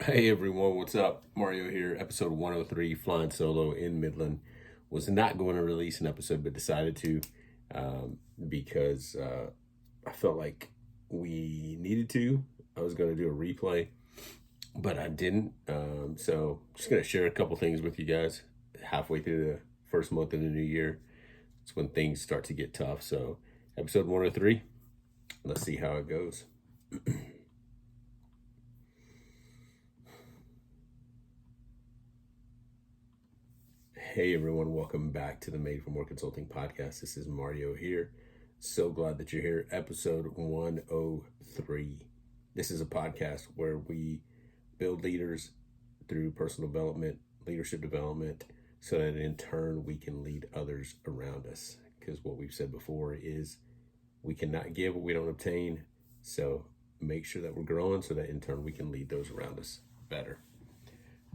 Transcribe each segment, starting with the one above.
Hey everyone, what's up? Mario here, episode 103, flying solo in Midland. Was not going to release an episode, but decided to because I felt like we needed to. I was going to do a replay, but I didn't. So just going to share a couple things with you guys. Halfway through the first month of the new year, it's when things start to get tough. So episode 103, let's see how it goes. Hey everyone, welcome back to the Made for More Consulting podcast. This is Mario here. So glad that you're here. Episode 103. This is a podcast where we build leaders through personal development, leadership development, so that in turn we can lead others around us. Because what we've said before is we cannot give what we don't obtain. So make sure that we're growing so that in turn we can lead those around us better.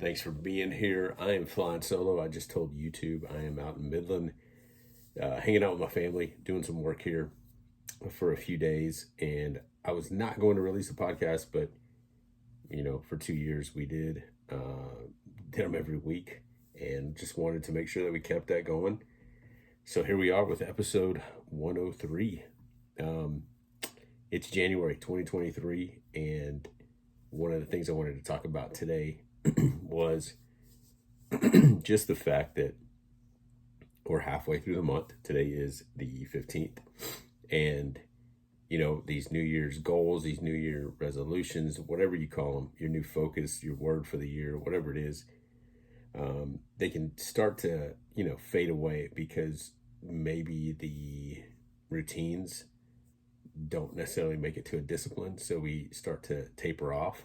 Thanks for being here. I am flying solo. I just told YouTube I am out in Midland, hanging out with my family, doing some work here for a few days. And I was not going to release a podcast, but for 2 years we did them every week, and just wanted to make sure that we kept that going. So here we are with episode 103. It's January 2023, and one of the things I wanted to talk about today was just the fact that we're halfway through the month. Today is the 15th. And, these New Year's goals, these New Year resolutions, whatever you call them, your new focus, your word for the year, whatever it is, they can start to, fade away because maybe the routines don't necessarily make it to a discipline. So we start to taper off.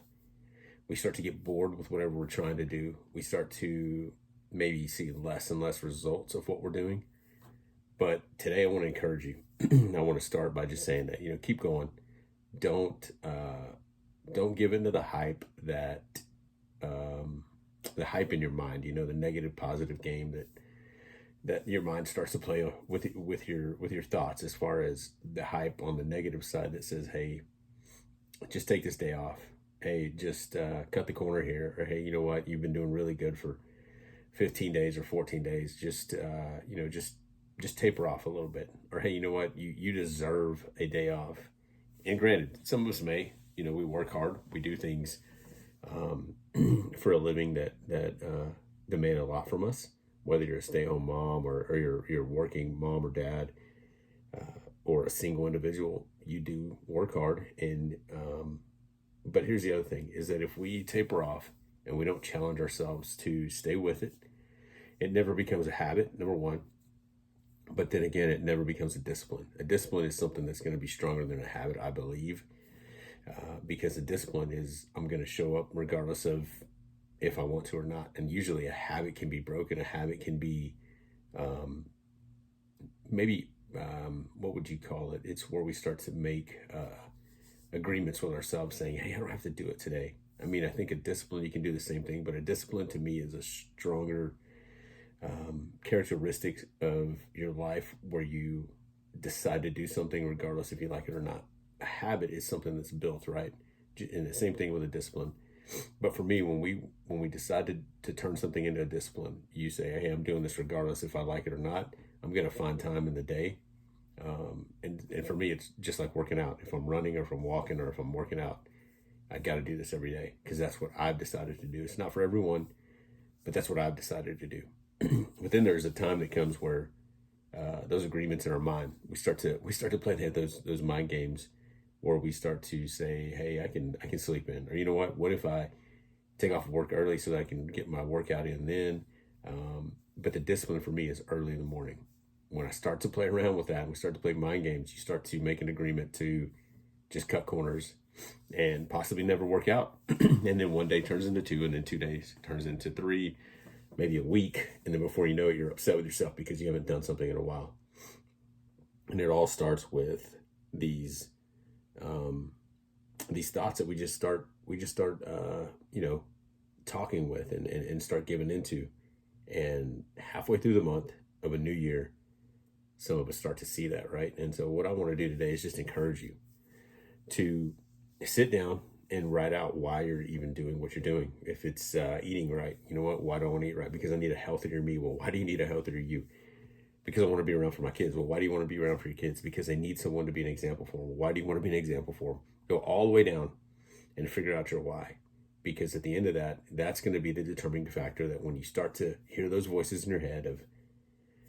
We start to get bored with whatever we're trying to do. We start to maybe see less and less results of what we're doing. But today I want to encourage you. I want to start by just saying that, keep going. Don't give into the hype that, the hype in your mind, the negative positive game that your mind starts to play with your thoughts, as far as the hype on the negative side that says, hey, just take this day off. Hey, just cut the corner here. Or, hey, you know what? You've been doing really good for 15 days or 14 days. Just taper off a little bit. Or, hey, you know what? You deserve a day off. And granted, some of us may, we work hard. We do things for a living that demand a lot from us. Whether you're a stay-at-home mom or you're working mom or dad or a single individual, you do work hard. And but here's the other thing, is that if we taper off and we don't challenge ourselves to stay with it, it never becomes a habit, number one. But then again, it never becomes a discipline. A discipline is something that's going to be stronger than a habit, I believe, because a discipline is, I'm going to show up regardless of if I want to or not. And usually a habit can be broken. A habit can be what would you call it? It's where we start to make agreements with ourselves, saying, hey, I don't have to do it today. I mean, I think a discipline, you can do the same thing, but a discipline to me is a stronger characteristic of your life where you decide to do something regardless if you like it or not. A habit is something that's built, right? And the same thing with a discipline. But for me, when we decided to turn something into a discipline, you say, hey, I'm doing this regardless if I like it or not. I'm going to find time in the day. And for me, it's just like working out. If I'm running or if I'm walking or if I'm working out, I got to do this every day because that's what I've decided to do. It's not for everyone, but that's what I've decided to do. But then there's a time that comes where those agreements in our mind, we start to play those mind games where we start to say, hey, I can sleep in, or you know what if I take off work early so that I can get my workout in then. But the discipline for me is early in the morning. When I start to play around with that, and we start to play mind games, you start to make an agreement to just cut corners and possibly never work out. And then one day turns into 2, and then 2 days turns into 3, maybe a week. And then before you know it, you're upset with yourself because you haven't done something in a while. And it all starts with these thoughts that we just start talking with and start giving into. And halfway through the month of a new year, some of us start to see that, right? And so what I want to do today is just encourage you to sit down, and write out why you're even doing what you're doing. If it's eating right, you know what? Why do I want to eat right? Because I need a healthier me. Well, why do you need a healthier you? Because I want to be around for my kids. Well, why do you want to be around for your kids? Because they need someone to be an example for them. Why do you want to be an example for them? Go all the way down and figure out your why. Because at the end of that, that's going to be the determining factor that when you start to hear those voices in your head of,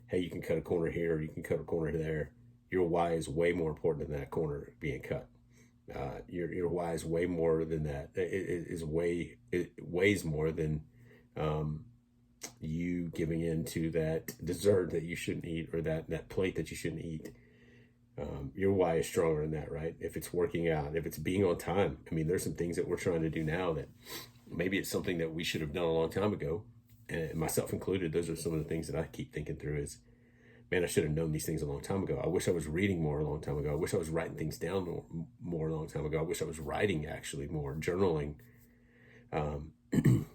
hey, you can cut a corner here, or you can cut a corner there, your why is way more important than that corner being cut. Your why is way more than that. It weighs more than you giving in to that dessert that you shouldn't eat, or that plate that you shouldn't eat. Your why is stronger than that, right? If it's working out, if it's being on time. I mean, there's some things that we're trying to do now that maybe it's something that we should have done a long time ago, and myself included. Those are some of the things that I keep thinking through is, man, I should have known these things a long time ago. I wish I was reading more a long time ago. I wish I was writing things down more a long time ago. I wish I was writing actually more, journaling.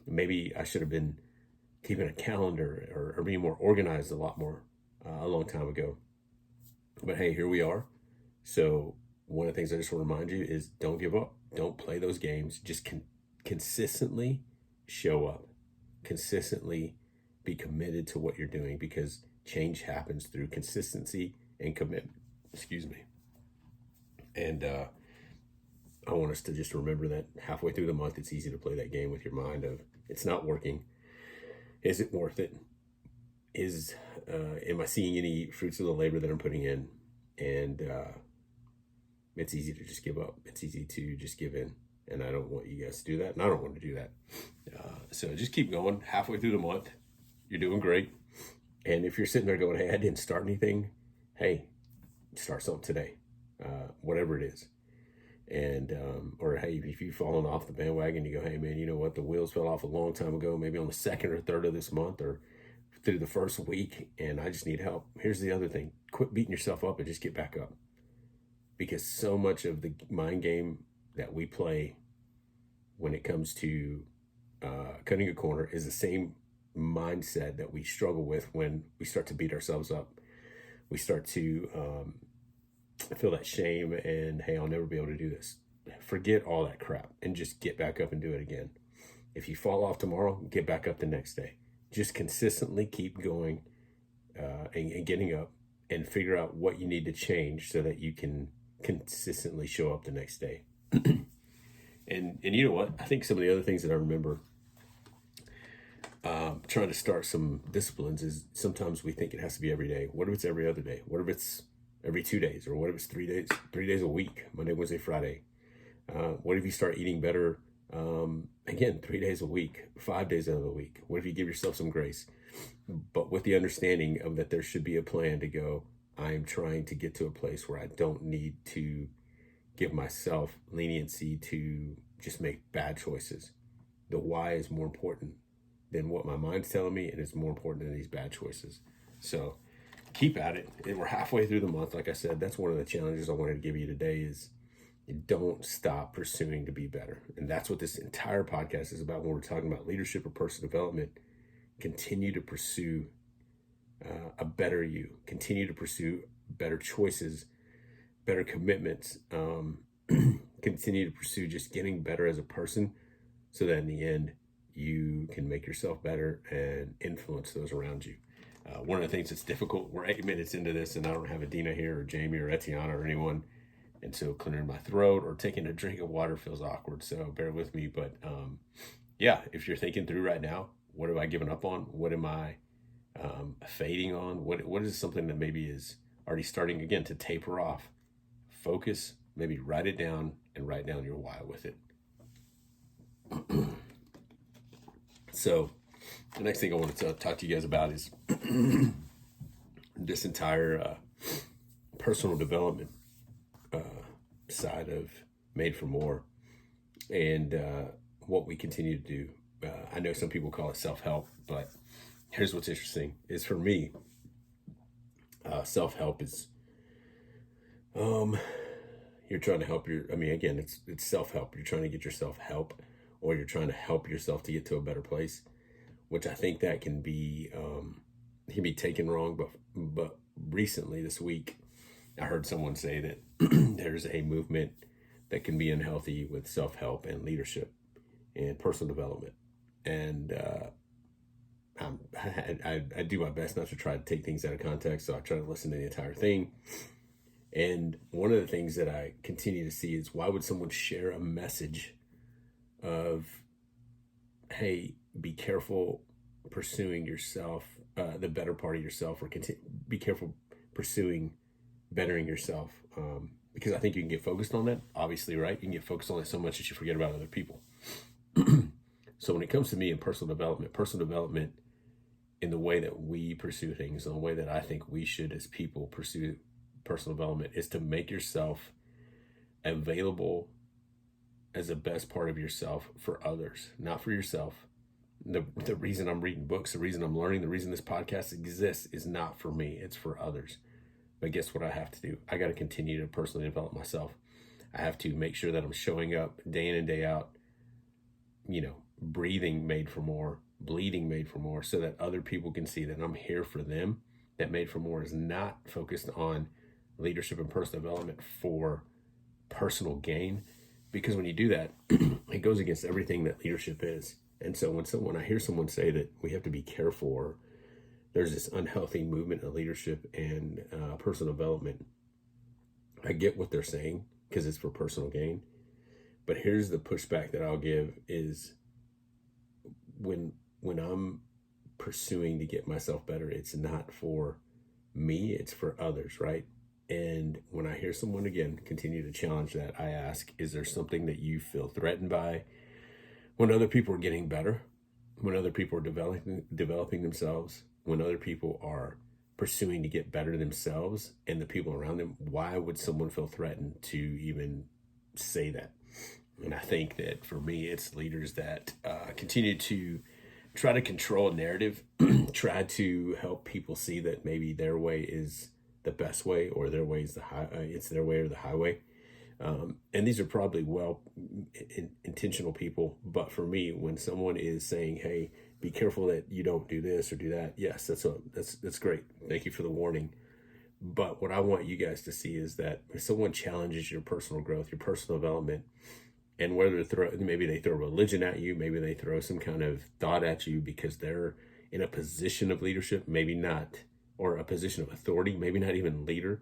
Maybe I should have been keeping a calendar or being more organized a lot more a long time ago. But hey, here we are. So one of the things I just want to remind you is don't give up. Don't play those games. Just consistently show up. Consistently be committed to what you're doing, because change happens through consistency and commitment. Excuse me. And I want us to just remember that halfway through the month, it's easy to play that game with your mind of, it's not working. Is it worth it? Am I seeing any fruits of the labor that I'm putting in? And it's easy to just give up. It's easy to just give in. And I don't want you guys to do that. And I don't want to do that. So just keep going. Halfway through the month, you're doing great. And if you're sitting there going, hey, I didn't start anything, hey, start something today, whatever it is. And, or hey, if you've fallen off the bandwagon, you go, hey man, you know what? The wheels fell off a long time ago, maybe on the 2nd or 3rd of this month, or through the first week, and I just need help. Here's the other thing. Quit beating yourself up and just get back up. Because so much of the mind game that we play when it comes to cutting a corner is the same mindset that we struggle with when we start to beat ourselves up. We start to feel that shame and, hey, I'll never be able to do this. Forget all that crap and just get back up and do it again. If you fall off tomorrow, get back up the next day. Just consistently keep going and getting up, and figure out what you need to change so that you can consistently show up the next day. And you know what? I think some of the other things that I remember trying to start some disciplines is sometimes we think it has to be every day. What if it's every other day? What if it's every 2 days? Or what if it's 3 days a week, Monday, Wednesday, Friday? What if you start eating better? Again, 3 days a week, 5 days out of the week. What if you give yourself some grace, but with the understanding of that there should be a plan to go, I'm trying to get to a place where I don't need to give myself leniency to just make bad choices. The why is more important than what my mind's telling me, and it's more important than these bad choices. So keep at it. And we're halfway through the month. Like I said, that's one of the challenges I wanted to give you today is don't stop pursuing to be better. And that's what this entire podcast is about when we're talking about leadership or personal development. Continue to pursue a better you. Continue to pursue better choices, better commitments. Continue to pursue just getting better as a person so that in the end, you can make yourself better and influence those around you. One of the things that's difficult, we're 8 minutes into this and I don't have Adina here or Jamie or Etiana or anyone. And so clearing my throat or taking a drink of water feels awkward. So bear with me. But yeah, if you're thinking through right now, what have I given up on? What am I fading on? What is something that maybe is already starting again to taper off? Focus, maybe write it down and write down your why with it. So the next thing I want to talk to you guys about is this entire personal development side of Made for More and what we continue to do. I know some people call it self-help, but here's what's interesting is for me, self-help is you're trying to help again, it's self-help. You're trying to get yourself help, or you're trying to help yourself to get to a better place, which I think that can be taken wrong. But recently this week, I heard someone say that there's a movement that can be unhealthy with self-help and leadership and personal development. And I do my best not to try to take things out of context, so I try to listen to the entire thing. And one of the things that I continue to see is, why would someone share a message of, hey, be careful pursuing yourself, the better part of yourself, or be careful pursuing bettering yourself? Because I think you can get focused on that, obviously, right? You can get focused on it so much that you forget about other people. So when it comes to me and personal development in the way that we pursue things, in the way that I think we should as people pursue personal development, is to make yourself available as the best part of yourself for others, not for yourself. The reason I'm reading books, the reason I'm learning, the reason this podcast exists is not for me, it's for others. But guess what I have to do? I got to continue to personally develop myself. I have to make sure that I'm showing up day in and day out, breathing made for more, bleeding made for more, so that other people can see that I'm here for them. That Made for More is not focused on leadership and personal development for personal gain, because when you do that, it goes against everything that leadership is. And so when I hear someone say that we have to be careful, or there's this unhealthy movement of leadership and personal development, I get what they're saying, because it's for personal gain. But here's the pushback that I'll give is, when I'm pursuing to get myself better, it's not for me, it's for others, right? And when I hear someone, again, continue to challenge that, I ask, is there something that you feel threatened by when other people are getting better, when other people are developing themselves, when other people are pursuing to get better themselves and the people around them? Why would someone feel threatened to even say that? And I think that for me, it's leaders that continue to try to control a narrative, try to help people see that maybe their way is the best way, or their way is it's their way or the highway. And these are probably intentional people. But for me, when someone is saying, hey, be careful that you don't do this or do that, yes, that's great. Thank you for the warning. But what I want you guys to see is that if someone challenges your personal growth, your personal development, and whether maybe they throw religion at you, maybe they throw some kind of thought at you because they're in a position of leadership, maybe not, or a position of authority, maybe not even leader.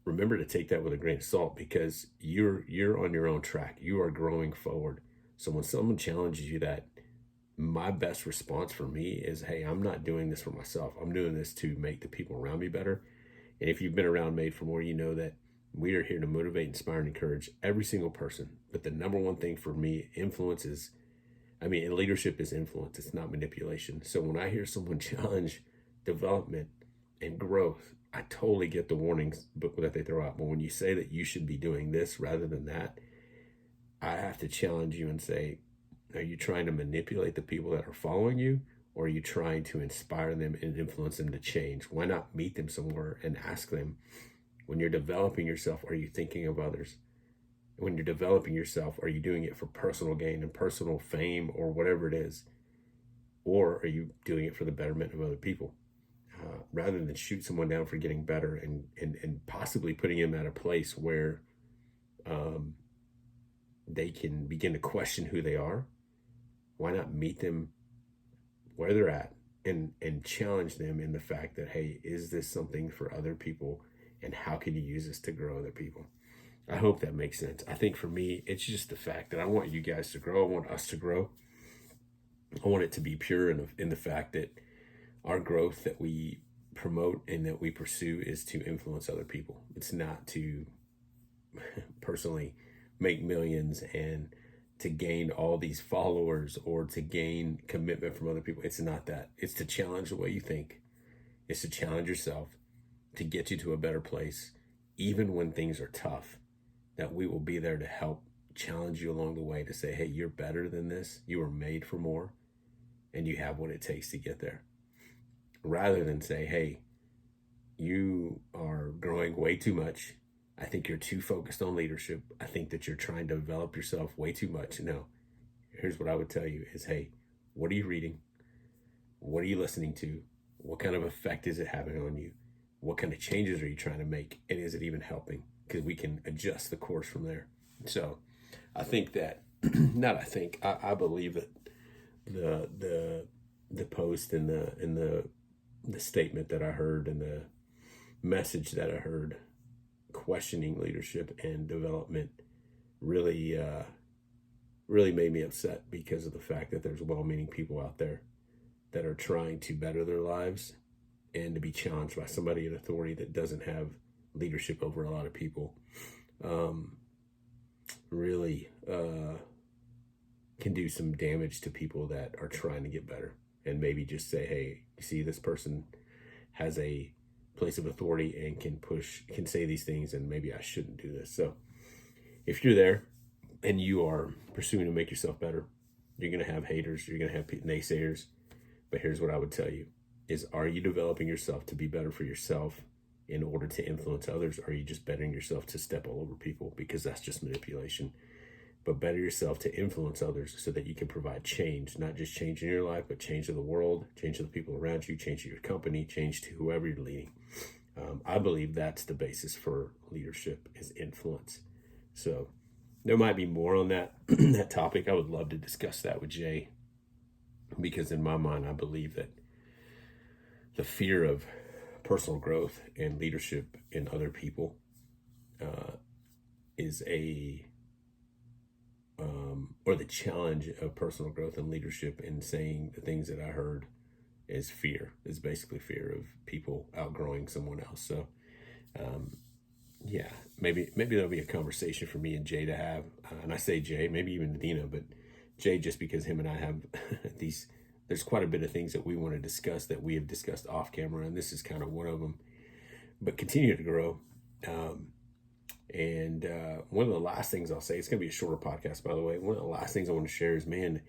Remember to take that with a grain of salt, because you're on your own track. You are growing forward. So when someone challenges you, that my best response for me is, hey, I'm not doing this for myself. I'm doing this to make the people around me better. And if you've been around Made for More, you know that we are here to motivate, inspire, and encourage every single person. But the number one thing for me, leadership is influence. It's not manipulation. So when I hear someone challenge development and growth, I totally get the warnings that they throw out. But when you say that you should be doing this rather than that, I have to challenge you and say, are you trying to manipulate the people that are following you, or are you trying to inspire them and influence them to change? Why not meet them somewhere and ask them, when you're developing yourself, are you thinking of others? When you're developing yourself, are you doing it for personal gain and personal fame or whatever it is? Or are you doing it for the betterment of other people? Rather than shoot someone down for getting better and possibly putting them at a place where they can begin to question who they are, why not meet them where they're at and challenge them in the fact that, hey, is this something for other people, and how can you use this to grow other people? I hope that makes sense. I think for me, it's just the fact that I want you guys to grow. I want us to grow. I want it to be pure in the fact that our growth that we promote and that we pursue is to influence other people. It's not to personally make millions and to gain all these followers or to gain commitment from other people. It's not that. It's to challenge the way you think. It's to challenge yourself, to get you to a better place, even when things are tough, that we will be there to help challenge you along the way, to say, hey, you're better than this. You were made for more, and you have what it takes to get there. Rather than say, hey, you are growing way too much. I think you're too focused on leadership. I think that you're trying to develop yourself way too much. No, here's what I would tell you is, hey, what are you reading? What are you listening to? What kind of effect is it having on you? What kind of changes are you trying to make? And is it even helping? because we can adjust the course from there. So I think that, I believe that the post and the statement that I heard and the message that I heard questioning leadership and development really really made me upset, because of the fact that there's well-meaning people out there that are trying to better their lives, and to be challenged by somebody in authority that doesn't have leadership over a lot of people really can do some damage to people that are trying to get better, and maybe just say, hey, you see, this person has a place of authority and can say these things, and maybe I shouldn't do this. So if you're there and you are pursuing to make yourself better, you're going to have haters, you're going to have naysayers. But here's what I would tell you is, are you developing yourself to be better for yourself in order to influence others? Or are you just bettering yourself to step all over people? Because that's just manipulation. But better yourself to influence others so that you can provide change, not just change in your life, but change to the world, change to the people around you, change to your company, change to whoever you're leading. I believe that's the basis for leadership, is influence. So there might be more on that that topic. I would love to discuss that with Jay, because in my mind, I believe that the fear of personal growth and leadership in other people is or the challenge of personal growth and leadership in saying the things that I heard is fear. Is basically fear of people outgrowing someone else. So yeah, maybe there'll be a conversation for me and Jay to have. And I say Jay, maybe even Dina, but Jay, just because him and I have there's quite a bit of things that we want to discuss that we have discussed off camera, and this is kind of one of them. But continue to grow. And one of the last things I'll say, it's going to be a shorter podcast, by the way. One of the last things I want to share is, man,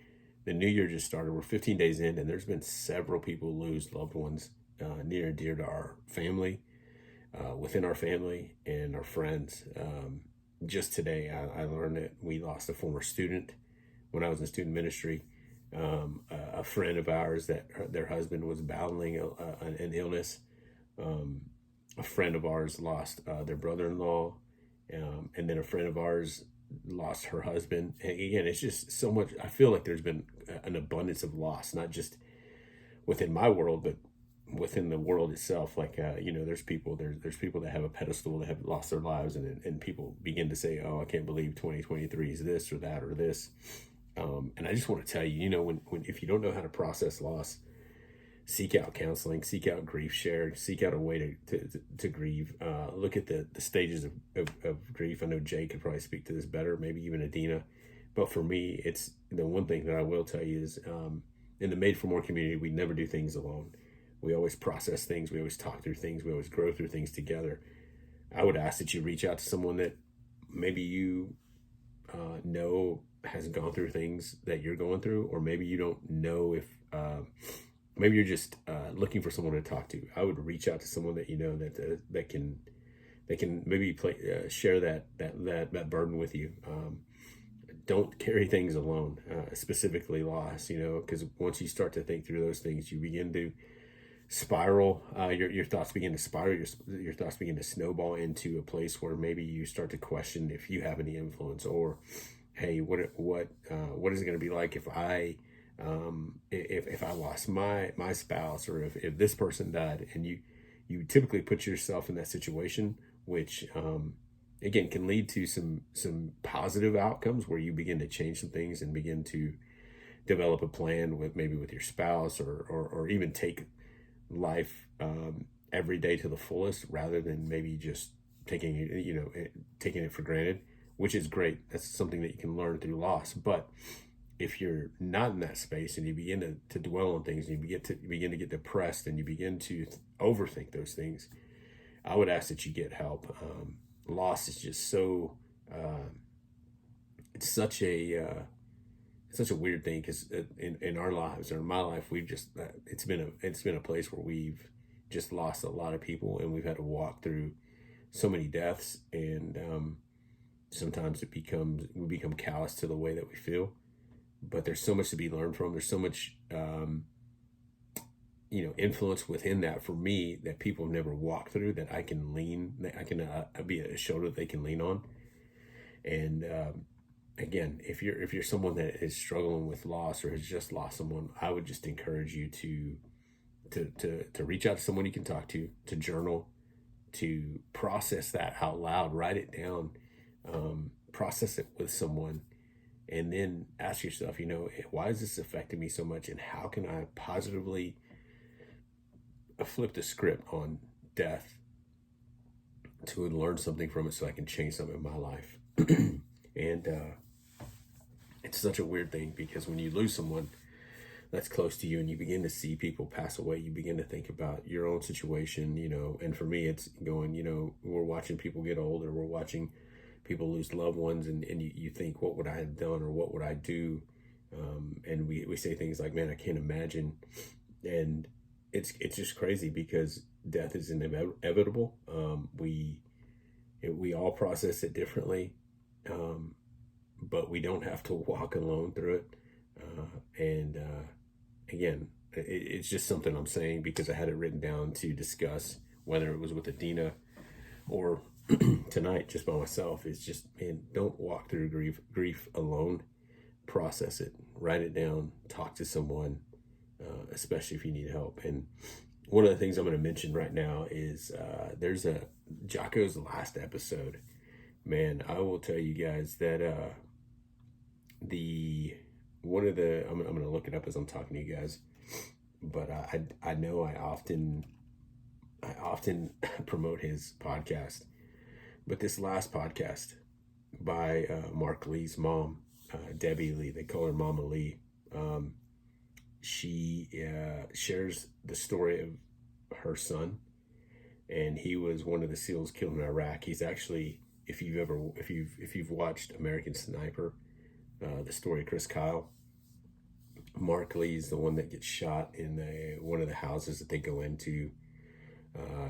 the new year just started. We're 15 days in, and there's been several people lose loved ones near and dear to our family, within our family, and our friends. Just today, I learned that we lost a former student when I was in student ministry. A friend of ours that their husband was battling an illness. A friend of ours lost their brother-in-law. And then a friend of ours lost her husband. And again, it's just so much. I feel like there's been an abundance of loss, not just within my world, but within the world itself. Like, there's people that have a pedestal that have lost their lives, and people begin to say, oh, I can't believe 2023 is this or that or this. And I just want to tell you, when if you don't know how to process loss, seek out counseling, seek out grief share, seek out a way to grieve. Look at the stages of grief. I know Jay could probably speak to this better, maybe even Adina. But for me, it's the one thing that I will tell you is, in the Made for More community, we never do things alone. We always process things. We always talk through things. We always grow through things together. I would ask that you reach out to someone that maybe you know has gone through things that you're going through, or maybe you don't know if maybe you're just looking for someone to talk to. I would reach out to someone that you know that can maybe share that burden with you. Don't carry things alone, specifically loss. Because once you start to think through those things, you begin to spiral. Your thoughts begin to spiral. Your thoughts begin to snowball into a place where maybe you start to question if you have any influence, or hey, what is it going to be like if I lost my spouse, or if this person died. And you typically put yourself in that situation, which again can lead to some positive outcomes where you begin to change some things and begin to develop a plan with your spouse, or even take life every day to the fullest, rather than maybe just taking it for granted, which is great. That's something that you can learn through loss. But if you're not in that space and you begin to dwell on things, and you begin to get depressed, and you begin to overthink those things, I would ask that you get help. Loss is just so it's such a weird thing, because in our lives, or in my life, we've just it's been a place where we've just lost a lot of people, and we've had to walk through so many deaths, and sometimes we become callous to the way that we feel. But there's so much to be learned from. There's so much influence within that for me that people have never walked through, that I can be a shoulder that they can lean on. And again, if you're someone that is struggling with loss or has just lost someone, I would just encourage you to reach out to someone you can talk to journal, to process that out loud, write it down, process it with someone, and then ask yourself, why is this affecting me so much, and how can I positively flip the script on death to learn something from it so I can change something in my life. And it's such a weird thing, because when you lose someone that's close to you and you begin to see people pass away, you begin to think about your own situation, and for me, it's going, we're watching people get older, we're watching people lose loved ones, and you think, what would I have done, or what would I do? And we say things like, man, I can't imagine. And it's just crazy, because death is inevitable. We all process it differently, but we don't have to walk alone through it. And again, it's just something I'm saying because I had it written down to discuss, whether it was with Adina or tonight just by myself. It's just, man, don't walk through grief alone. Process it, write it down, talk to someone, especially if you need help. And one of the things I'm going to mention right now is there's Jocko's last episode. Man, I will tell you guys that I'm going to look it up as I'm talking to you guys, but I know I often promote his podcast, but this last podcast by Mark Lee's mom, Debbie Lee, they call her Mama Lee. She shares the story of her son, and he was one of the SEALs killed in Iraq. He's actually, if you've watched American Sniper, the story of Chris Kyle, Mark Lee is the one that gets shot in one of the houses that they go into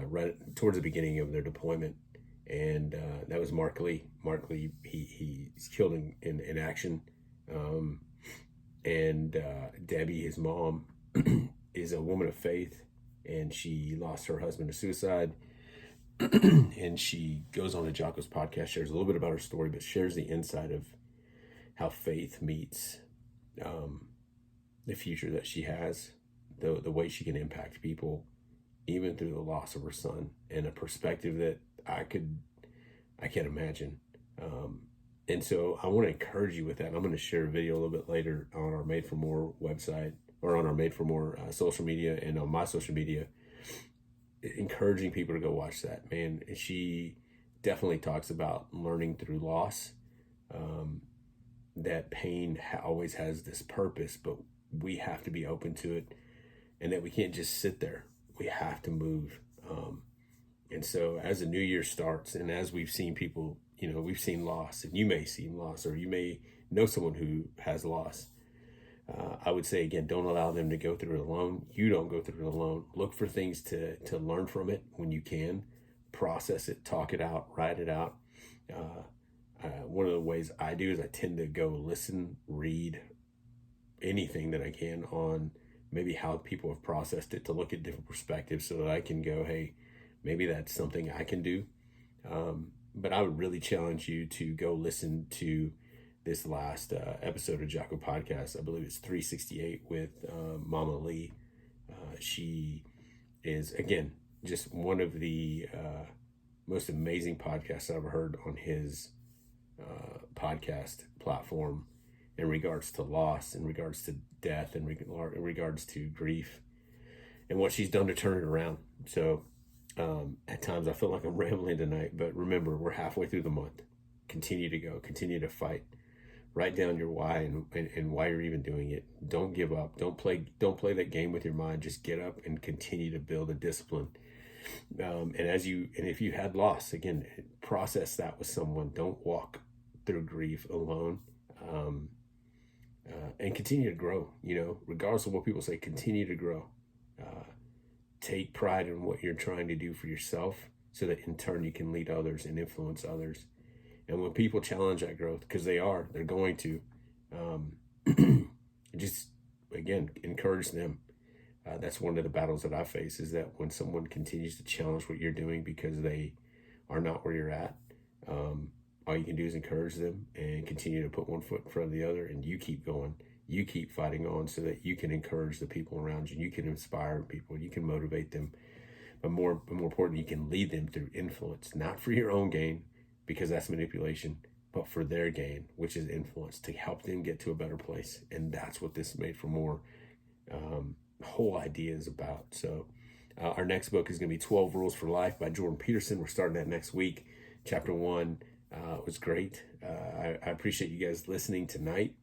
right towards the beginning of their deployment, and that was Mark Lee. Mark Lee, he's killed in action. And Debbie, his mom, is a woman of faith, and she lost her husband to suicide. And she goes on to Jocko's podcast, shares a little bit about her story, but shares the insight of how faith meets the future that she has, the way she can impact people, even through the loss of her son, and a perspective that I can't imagine. And so I want to encourage you with that. And I'm going to share a video a little bit later on our Made for More website, or on our Made for More social media, and on my social media, encouraging people to go watch that. Man, she definitely talks about learning through loss, that pain always has this purpose, but we have to be open to it, and that we can't just sit there. We have to move. And so as the new year starts, and as we've seen people, we've seen loss, and you may see loss, or you may know someone who has loss. I would say, again, don't allow them to go through it alone. You don't go through it alone. Look for things to learn from it when you can. Process it, talk it out, write it out. One of the ways I do is I tend to go listen, read anything that I can on maybe how people have processed it, to look at different perspectives, so that I can go, hey, maybe that's something I can do. But I would really challenge you to go listen to this last episode of Jocko Podcast. I believe it's 368 with Mama Lee. She is, again, just one of the most amazing podcasts I've ever heard on his podcast platform, in regards to loss, in regards to death, in regards to grief, and what she's done to turn it around. So at times I feel like I'm rambling tonight, but remember, we're halfway through the month. Continue to go, continue to fight. Write down your why and why you're even doing it. Don't give up. Don't play that game with your mind. Just get up and continue to build a discipline. And if you had loss, again, process that with someone. Don't walk through grief alone. And continue to grow, regardless of what people say. Continue to grow. Take pride in what you're trying to do for yourself, so that in turn you can lead others and influence others. And when people challenge that growth, because they're going to, just, again, encourage them. That's one of the battles that I face, is that when someone continues to challenge what you're doing because they are not where you're at, all you can do is encourage them and continue to put one foot in front of the other, and you keep going. You keep fighting on so that you can encourage the people around you. You can inspire people. You can motivate them. But more important, you can lead them through influence, not for your own gain, because that's manipulation, but for their gain, which is influence, to help them get to a better place. And that's what this Made for More whole idea is about. So our next book is going to be 12 Rules for Life by Jordan Peterson. We're starting that next week. Chapter 1 was great. I appreciate you guys listening tonight.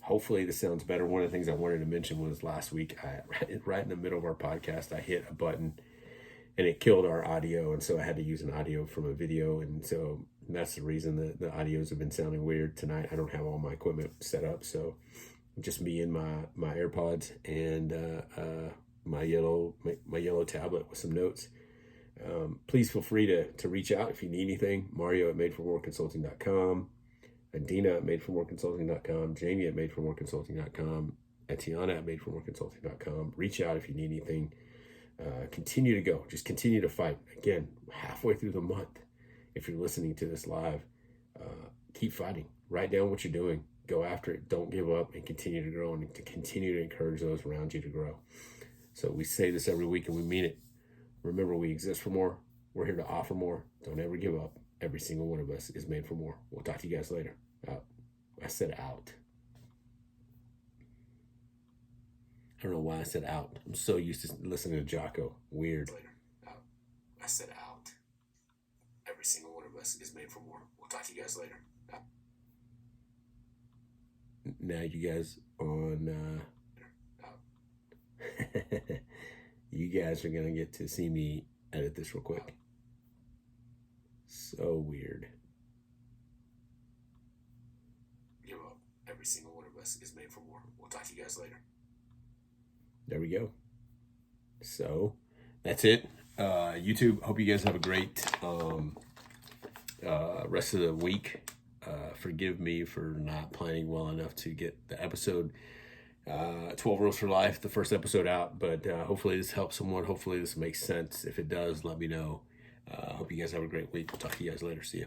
Hopefully this sounds better. One of the things I wanted to mention was last week, right in the middle of our podcast, I hit a button and it killed our audio. And so I had to use an audio from a video. And so that's the reason that the audios have been sounding weird tonight. I don't have all my equipment set up. So just me and my AirPods and my yellow tablet with some notes. Please feel free to reach out if you need anything. Mario at madeformoreconsulting.com, Adina at madeformoreconsulting.com, Jamie at madeformoreconsulting.com, Etiana at madeformoreconsulting.com. Reach out if you need anything. Continue to go. Just continue to fight. Again, halfway through the month, if you're listening to this live, keep fighting. Write down what you're doing. Go after it. Don't give up, and continue to grow, and to continue to encourage those around you to grow. So we say this every week, and we mean it. Remember, we exist for more. We're here to offer more. Don't ever give up. Every single one of us is made for more. We'll talk to you guys later. Out. I said out. I don't know why I said out. I'm so used to listening to Jocko. Weird. Later. Out. I said out. Every single one of us is made for more. We'll talk to you guys later. Out. Now you guys on... out. You guys are going to get to see me edit this real quick. So weird. Give up. Every single one of us is made for more. We'll talk to you guys later. There we go. So that's it. YouTube, hope you guys have a great rest of the week. Forgive me for not planning well enough to get the episode 12 Rules for Life, the first episode out, but hopefully this helps someone. Hopefully this makes sense. If it does, let me know. Hope you guys have a great week. We'll talk to you guys later. See you.